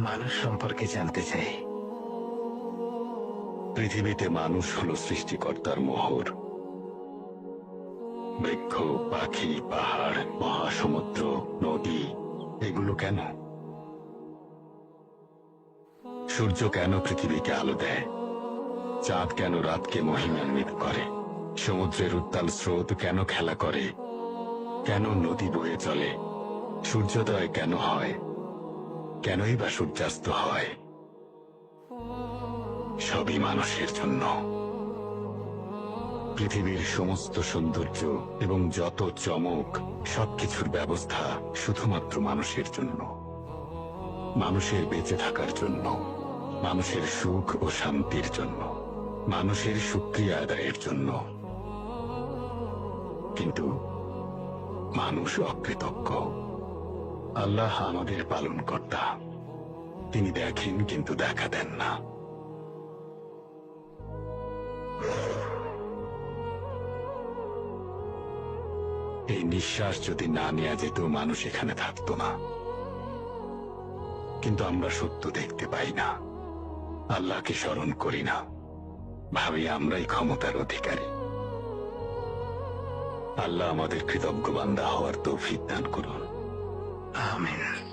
মানুষ সম্পর্কে জানতে চাই। পৃথিবীতে মানুষ হলো সৃষ্টিকর্তার মোহর। বৃক্ষ, পাখি, পাহাড়, মহাসমুদ্র, নদী, এগুলো কেন? সূর্য কেন পৃথিবীকে আলো দেয়? চাঁদ কেন রাতকে মহিমান্বিত করে? সমুদ্রের উত্তাল স্রোত কেন খেলা করে? কেন নদী বয়ে চলে? সূর্যোদয় কেন হয়? কেনই বা সূর্যাস্ত হয়? সবই মানুষের জন্য। পৃথিবীর সমস্ত সৌন্দর্য এবং যত চমক, সবকিছুর ব্যবস্থা শুধুমাত্র মানুষের জন্য, মানুষের বেঁচে থাকার জন্য, মানুষের সুখ ও শান্তির জন্য, মানুষের শুকরিয়া আদায়ের জন্য। কিন্তু মানুষ অকৃতজ্ঞ। আল্লাহ আমাদের পালনকর্তা, তিনি দেখেন কিন্তু দেখা দেন না। এই নিঃশ্বাস যদি না নেওয়া যেত, মানুষ এখানে থাকতো না। কিন্তু আমরা সত্য দেখতে পাই না, আল্লাহকে স্মরণ করি না, ভাবি আমরাই ক্ষমতার অধিকারী। আল্লাহ আমাদের কৃতজ্ঞ বান্দা হওয়ার তৌফিক দান করুন। আমিন।